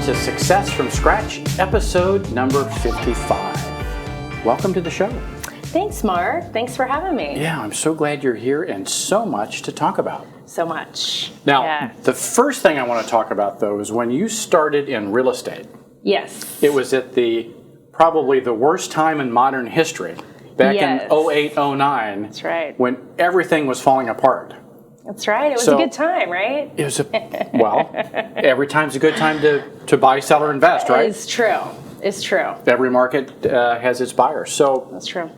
to Success from Scratch, episode number 55. Welcome to the show. Thanks, Mark. Thanks for having me. Yeah, I'm so glad you're here and so much to talk about. So much. Now, The first thing I want to talk about, though, is when you started in real estate. Yes. It was at probably the worst time in modern history, back in 08, 09. That's right. When everything was falling apart. That's right. It was a good time, right? It was every time's a good time to buy, sell, or invest, right? It's true. It's true. Every market has its buyers. So that's true.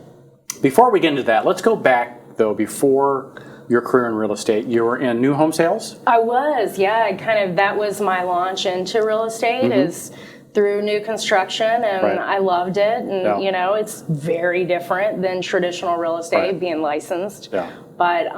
Before we get into that, let's go back, though, before your career in real estate. You were in new home sales? I was, yeah. That was my launch into real estate is through new construction, and I loved it. And, it's very different than traditional real estate, being licensed. Yeah. But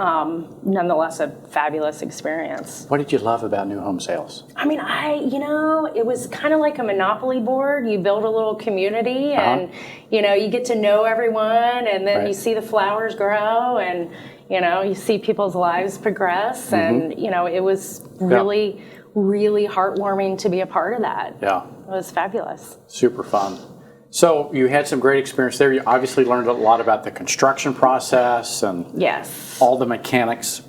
nonetheless, a fabulous experience. What did you love about new home sales? I mean, it was kind of like a monopoly board. You build a little community and, you get to know everyone, and then you see the flowers grow, and, you see people's lives progress. And, it was really, really heartwarming to be a part of that. Yeah. It was fabulous. Super fun. So you had some great experience there. You obviously learned a lot about the construction process and all the mechanics.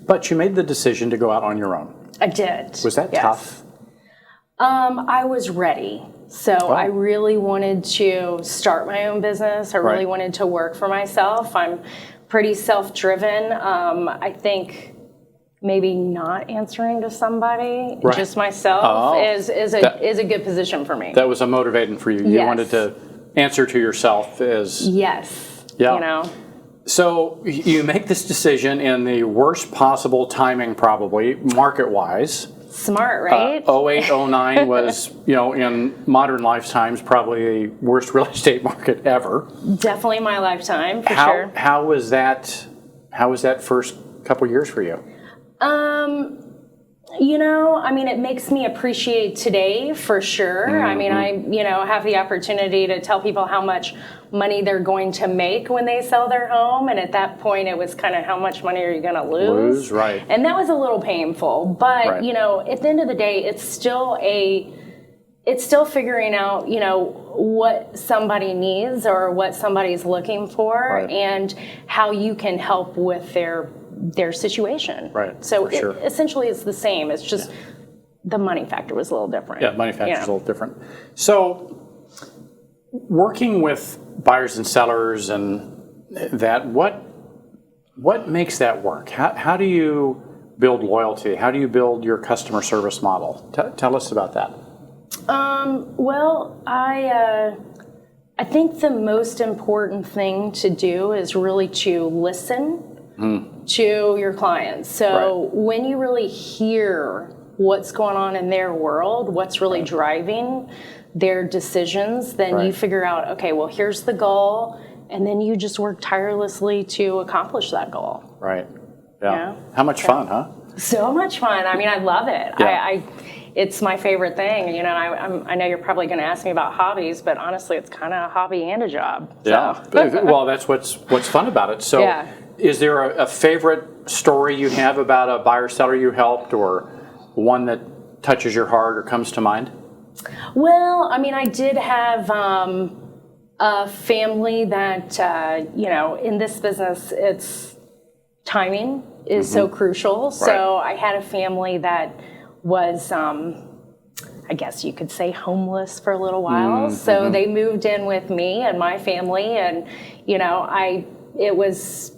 But you made the decision to go out on your own. I did. Was that tough? I was ready. So I really wanted to start my own business. I really wanted to work for myself. I'm pretty self-driven. I think maybe not answering to somebody, just myself, is a good position for me. That was a motivating for you. You wanted to answer to yourself as... Yes. Yeah. So you make this decision in the worst possible timing, probably, market-wise. Smart, right? 08, 09 was, in modern lifetimes, probably the worst real estate market ever. Definitely my lifetime, for sure. How was that first couple years for you? It makes me appreciate today for sure. I mean, I have the opportunity to tell people how much money they're going to make when they sell their home. And at that point, it was kind of how much money are you going to lose? Right. And that was a little painful. But, at the end of the day, it's still figuring out, what somebody needs or what somebody's looking for and how you can help with their situation. Right. So essentially it's the same. It's just the money factor was a little different. Yeah, money factor is a little different. So working with buyers and sellers and that, what makes that work? How do you build loyalty? How do you build your customer service model? Tell us about that. Well, I think the most important thing to do is really to listen to your clients. So when you really hear what's going on in their world, what's really driving their decisions, then you figure out, okay, well, here's the goal, and then you just work tirelessly to accomplish that goal. Right. Yeah. How much fun, huh? So much fun. I mean, I love it. Yeah. It's my favorite thing. I know you're probably going to ask me about hobbies, but honestly, it's kind of a hobby and a job. So. Yeah. Well, that's what's fun about it. So is there a favorite story you have about a buyer seller you helped, or one that touches your heart or comes to mind? Well, I mean, I did have a family that, in this business, it's timing is so crucial. So I had a family that was, I guess you could say, homeless for a little while. So they moved in with me and my family, and, it was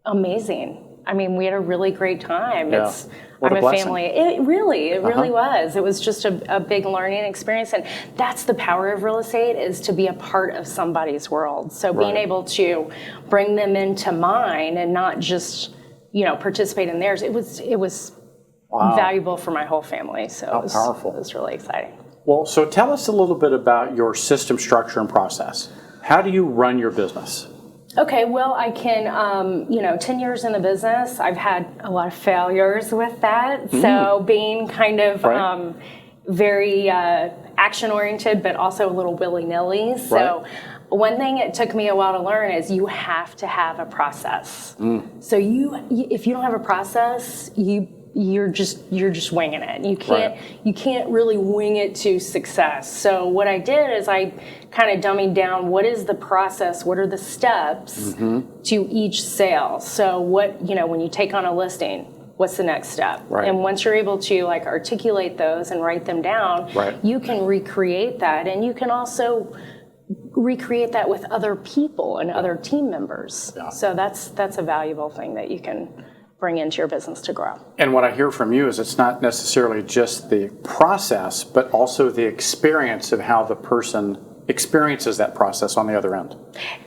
amazing. I mean, we had a really great time. Yeah. I'm a family. It really was. It was just a big learning experience, and that's the power of real estate, is to be a part of somebody's world. So being able to bring them into mine and not just, participate in theirs, it was valuable for my whole family. So powerful. It was really exciting. Well, so tell us a little bit about your system structure and process. How do you run your business? Okay, well, I can, 10 years in the business, I've had a lot of failures with that. So being kind of very action-oriented, but also a little willy-nilly. So one thing it took me a while to learn is you have to have a process. So if you don't have a process, you you're just winging it. You can't really wing it to success. So what I did is I kind of dummied down what is the process, what are the steps to each sale. So what, when you take on a listing, what's the next step? Right. And once you're able to like articulate those and write them down, you can recreate that, and you can also recreate that with other people and other team members. Yeah. So that's a valuable thing that you can bring into your business to grow. And what I hear from you is it's not necessarily just the process, but also the experience of how the person experiences that process on the other end.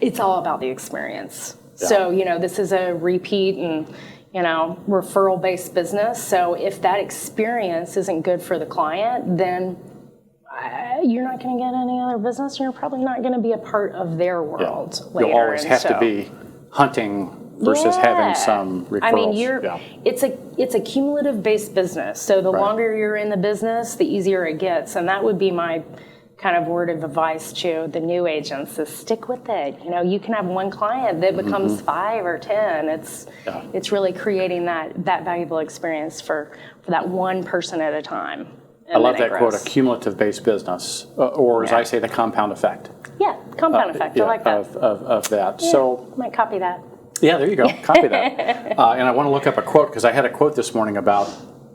It's all about the experience. Yeah. So, this is a repeat and, referral-based business. So if that experience isn't good for the client, then you're not going to get any other business, and you're probably not going to be a part of their world later. You'll always have to be hunting versus having some referrals. I mean, it's a cumulative based business. So the longer you're in the business, the easier it gets. And that would be my kind of word of advice to the new agents is stick with it. You can have one client that becomes 5 or 10. It's really creating that valuable experience for that one person at a time. I love that quote, a cumulative based business, or as I say, the compound effect. Yeah, compound effect. I like that. Of that. Yeah, so might copy that. Yeah, there you go. Copy that. And I want to look up a quote because I had a quote this morning about,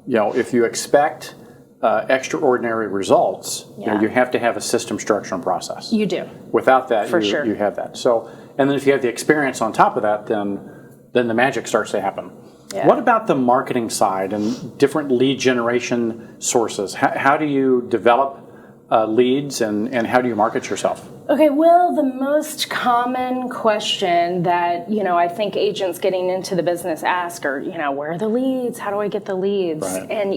if you expect extraordinary results, you have to have a system, structure, and process. You do. Without that, sure. You have that. So, and then if you have the experience on top of that, then the magic starts to happen. Yeah. What about the marketing side and different lead generation sources? How do you develop leads and how do you market yourself? Okay, well, the most common question that, I think agents getting into the business ask are, where are the leads? How do I get the leads? Right. And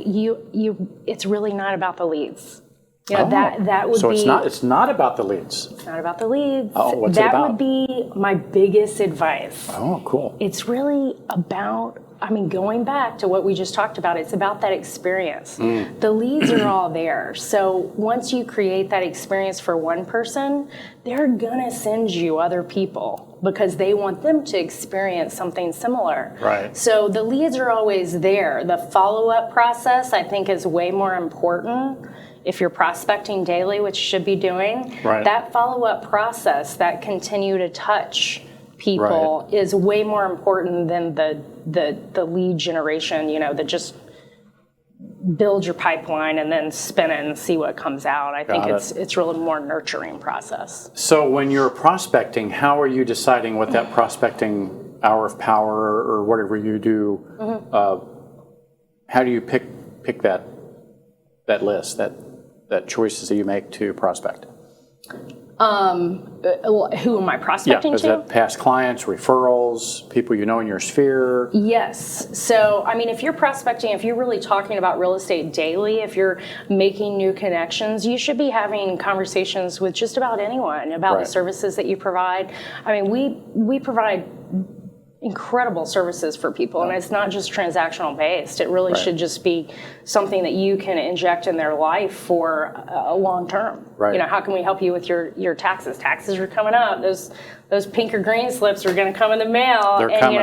it's really not about the leads. That would be... So it's not about the leads. It's not about the leads. Oh, what's it about? That would be my biggest advice. Oh, cool. It's really about, going back to what we just talked about, it's about that experience. The leads are all there. So once you create that experience for one person, they're going to send you other people because they want them to experience something similar. Right. So the leads are always there. The follow-up process, I think, is way more important. If you're prospecting daily, which you should be doing, that follow-up process, that continue to touch people is way more important than the lead generation, that just build your pipeline and then spin it and see what comes out. I think it's really more nurturing process. So when you're prospecting, how are you deciding what that prospecting hour of power or whatever you do, how do you pick that list, that choices that you make to prospect? Who am I prospecting is to? that past clients, referrals, people you know in your sphere? Yes. So, if you're prospecting, if you're really talking about real estate daily, if you're making new connections, you should be having conversations with just about anyone about the services that you provide. We provide incredible services for people, and it's not just transactional based. It really should just be something that you can inject in their life for a long term. How can we help you with your taxes? Taxes are coming up. Those pink or green slips are going to come in the mail. They're coming.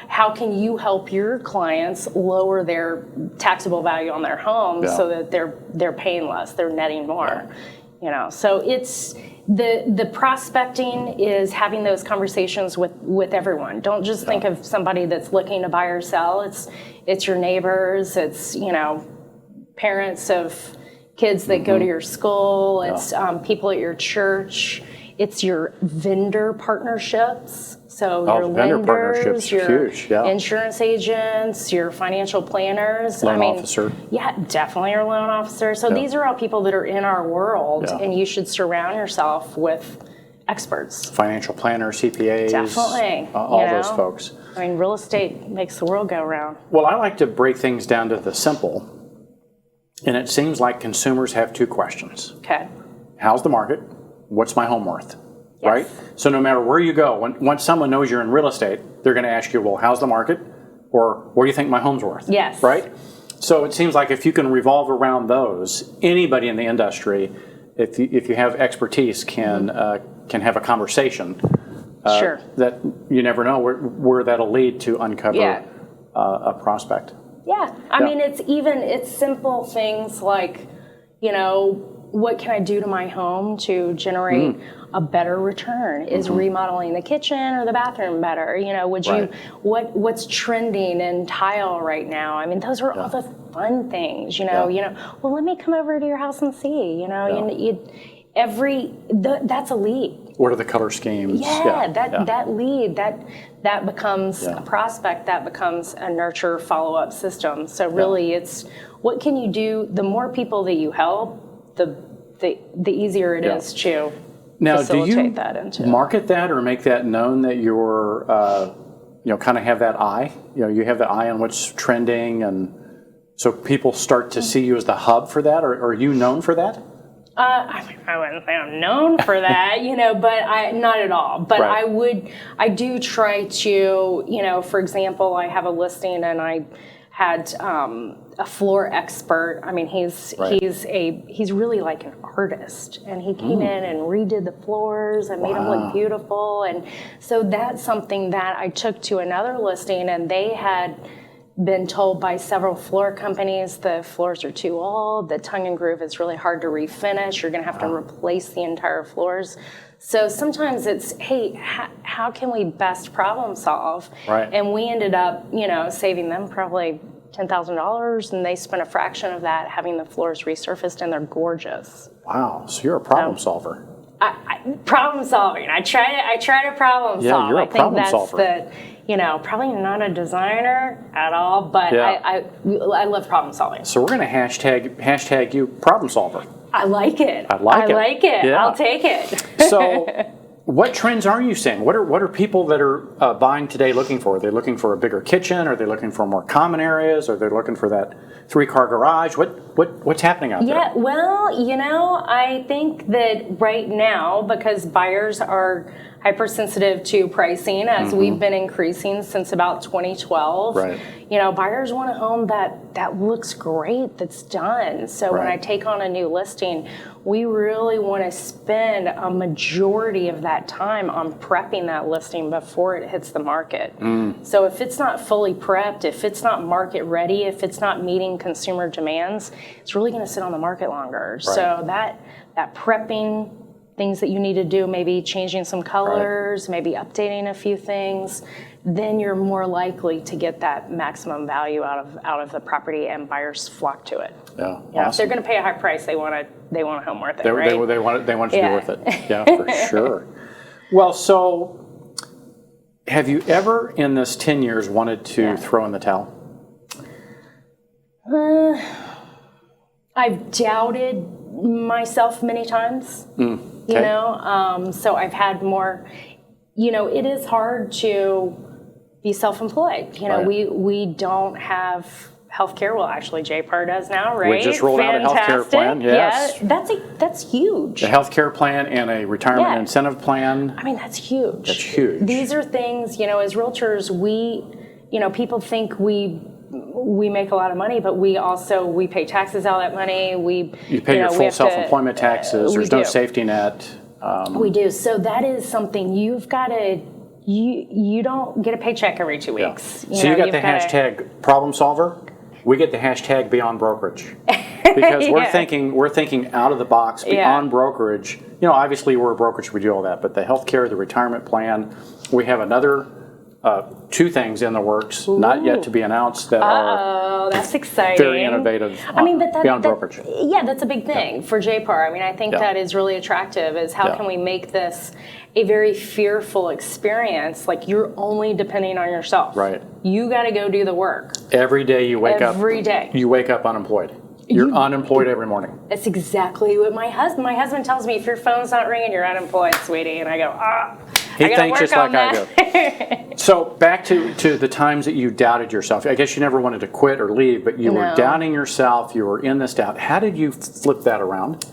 How can you help your clients lower their taxable value on their home so that they're paying less, they're netting more. So it's the prospecting is having those conversations with everyone. Don't just think of somebody that's looking to buy or sell. It's your neighbors. It's parents of kids that go to your school. It's people at your church. It's your vendor partnerships. So your lenders, your insurance agents, your financial planners. Loan officer. Yeah, definitely your loan officer. So these are all people that are in our world, and you should surround yourself with experts. Financial planners, CPAs. Definitely. All those folks. Real estate makes the world go round. Well, I like to break things down to the simple, and it seems like consumers have 2 questions. Okay. How's the market? What's my home worth? Yes. Right? So no matter where you go, once someone knows you're in real estate, they're going to ask you, well, how's the market? Or what do you think my home's worth? Yes. Right? So it seems like if you can revolve around those, anybody in the industry, if you have expertise, can have a conversation. Sure. That you never know where that'll lead to uncover a prospect. Yeah. I mean, it's simple things like, what can I do to my home to generate a better return? Is remodeling the kitchen or the bathroom better? What's trending in tile right now? I mean, those are all the fun things, well, let me come over to your house and see, that's a lead. What are the color schemes? That lead, that becomes a prospect, that becomes a nurture follow-up system. So really it's, what can you do? The more people that you help, the easier it is to facilitate that into. Do you market that or make that known that you're, kind of have that eye? You have the eye on what's trending, and so people start to see you as the hub for that, or are you known for that? I wouldn't say I'm known for that, but not at all. But I do try to, for example, I have a listing and I had a floor expert. I mean, he's really like an artist, and he came in and redid the floors and made them look beautiful. And so that's something that I took to another listing, and they had been told by several floor companies the floors are too old, the tongue and groove is really hard to refinish, you're going to have to replace the entire floors. So sometimes it's, hey, how can we best problem solve? Right. And we ended up, saving them probably $10,000, and they spent a fraction of that having the floors resurfaced, and they're gorgeous. Wow, so you're a problem solver. Problem solving. I try to problem solve. Yeah, you're a problem solver. I think that's probably not a designer at all, but I love problem solving. So we're going to hashtag you problem solver. I like it. I like it. Yeah. I'll take it. So what trends are you seeing? What are people that are buying today looking for? Are they looking for a bigger kitchen? Are they looking for more common areas? Are they looking for that 3-car garage? What's happening out there? Yeah, well, I think that right now, because buyers are hypersensitive to pricing, as we've been increasing since about 2012. Right. Buyers want a home that looks great, that's done. So when I take on a new listing, we really want to spend a majority of that time on prepping that listing before it hits the market. So if it's not fully prepped, if it's not market ready, if it's not meeting consumer demands, it's really going to sit on the market longer. Right. So that prepping, things that you need to do, maybe changing some colors, maybe updating a few things, then you're more likely to get that maximum value out of the property, and buyers flock to it. Yeah, awesome. If they're going to pay a high price, they want a home worth it. They want it to be worth it. Yeah, for sure. Well, so have you ever in this 10 years wanted to throw in the towel? I've doubted myself many times. Okay. So I've had more, it is hard to be self-employed. We don't have healthcare. Well, actually JPAR does now, right? We just rolled out a healthcare plan. Yes. Yeah, that's huge. A healthcare plan and a retirement incentive plan. I mean, that's huge. That's huge. These are things, as realtors, people think we make a lot of money, but we pay taxes out of that money. You pay your full self-employment taxes. There's no safety net. We do. So that is something you've got to. You don't get a paycheck every 2 weeks. So you got the hashtag problem solver. We get the hashtag beyond brokerage because we're thinking out of the box beyond brokerage. Obviously we're a brokerage, we do all that, but the healthcare, the retirement plan, we have another. 2 things in the works, not yet to be announced, that are that's exciting. Very innovative. Beyond brokerage. Yeah, that's a big thing for JPAR. I mean, I think that is really attractive. Is how can we make this a very fearful experience? Like you're only depending on yourself. Right. You got to go do the work. Every day you wake up. Every day. You wake up unemployed. You're unemployed every morning. That's exactly what my husband tells me. If your phone's not ringing, you're unemployed, sweetie. And I go, He thinks just like I do. So back to the times that you doubted yourself. I guess you never wanted to quit or leave, but you were doubting yourself. You were in this doubt. How did you flip that around?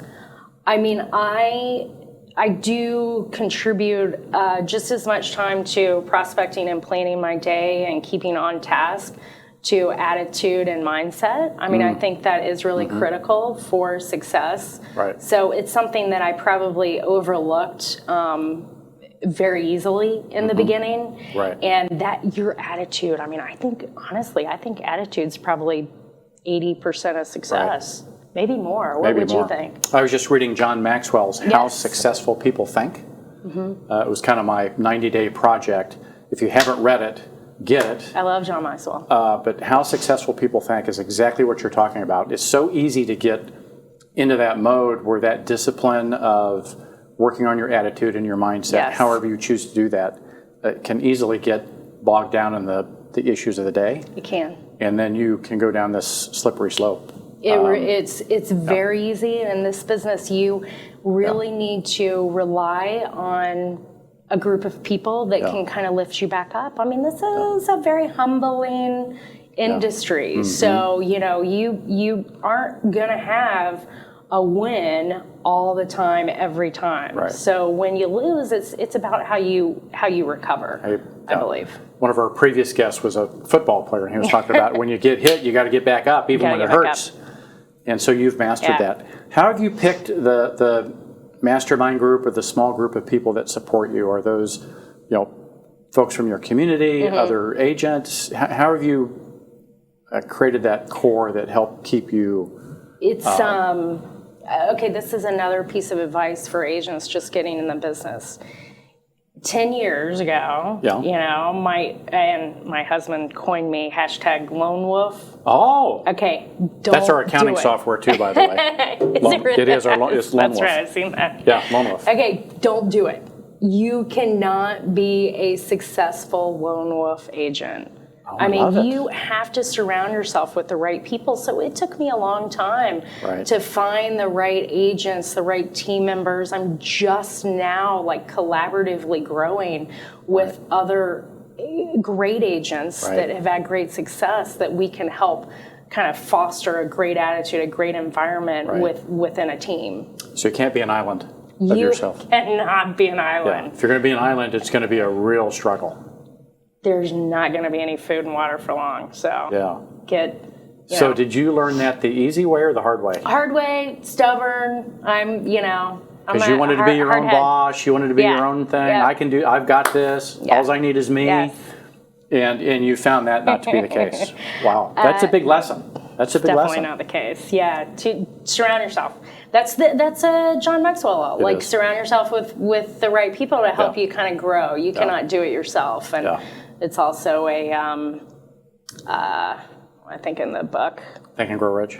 I mean, I do contribute just as much time to prospecting and planning my day and keeping on task to attitude and mindset. I mean, I think that is really critical for success. Right. So it's something that I probably overlooked very easily in the beginning. Right. And that your attitude, I mean, I think attitude's probably 80% of success. Maybe more. What would you think? I was just reading John Maxwell's How Yes. Successful People Think. It was kind of my 90-day project. If you haven't read it, get it. I love John Maxwell. But How Successful People Think is exactly what you're talking about. It's so easy to get into that mode where that discipline of working on your attitude and your mindset, Yes. however you choose to do that, can easily get bogged down in the issues of the day. It can. And then you can go down this slippery slope. It's very easy. In this business, you really need to rely on a group of people that can kind of lift you back up. I mean, this is a very humbling industry. So, you aren't going to have a win all the time, every time. Right. So when you lose, it's about how you recover, I believe. One of our previous guests was a football player, and he was talking about when you get hit, you got to get back up, even when it hurts. And so you've mastered that. How have you picked the mastermind group or the small group of people that support you? Are those, folks from your community, other agents? How have you created that core that helped keep you? It's okay. This is another piece of advice for agents just getting in the business. 10 years ago, my husband coined me #lone wolf. Oh, okay. That's our accounting software too, by the way. It is it's lone wolf. That's right. I've seen that. Yeah, lone wolf. Okay, don't do it. You cannot be a successful lone wolf agent. I mean, you have to surround yourself with the right people. So it took me a long time to find the right agents, the right team members. I'm just now collaboratively growing with other great agents that have had great success that we can help kind of foster a great attitude, a great environment within a team. So you can't be an island of yourself. You cannot be an island. Yeah. If you're going to be an island, it's going to be a real struggle. There's not going to be any food and water for long. So So did you learn that the easy way or the hard way? Hard way, stubborn. I'm because you wanted to be your own boss. You wanted to be your own thing. I've got this. All I need is me. Yes. And you found that not to be the case. Wow. That's a big lesson. That's a big definitely lesson. Not the case. Yeah. To surround yourself. That's a John Maxwell law. Surround yourself with the right people to help you kind of grow. You cannot do it yourself. And it's also a, I think in the book. Think and Grow Rich?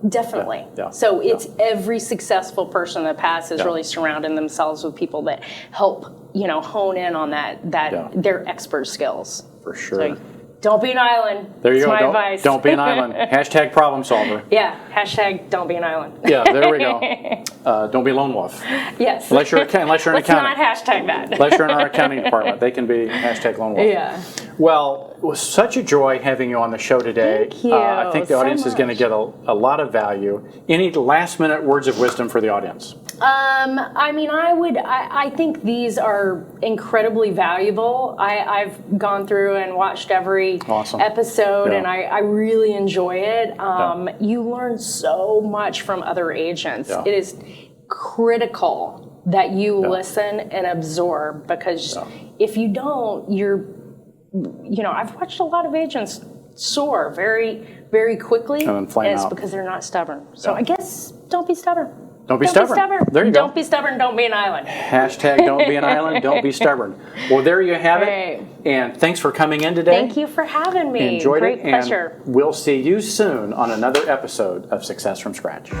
Definitely. So it's every successful person in the past is really surrounding themselves with people that help, hone in on their expert skills. For sure. So don't be an island. There you That's go. my advice. Don't be an island. #problem solver. Yeah. #don't be an island. Yeah, there we go. Don't be lone wolf. Yes. Unless you're an accountant. Let's not hashtag that. Unless you're in our accounting department. They can be #lone wolf. Yeah. Well, it was such a joy having you on the show today. Thank you I think the audience is going to much. get a lot of value. Any last-minute words of wisdom for the audience? I mean, I think these are incredibly valuable. I've gone through and watched every episode, and I really enjoy it. You learn so much from other agents. It is critical that you listen and absorb, because if you don't, I've watched a lot of agents soar very, very quickly, and then flame it's out. Because they're not stubborn. So I guess don't be stubborn. Don't be stubborn. There you go. Don't be stubborn. Don't be an island. Don't be an island. Don't be stubborn. Well, there you have it. And thanks for coming in today. Thank you for having me. Enjoyed Great it. pleasure. And we'll see you soon on another episode of Success from Scratch.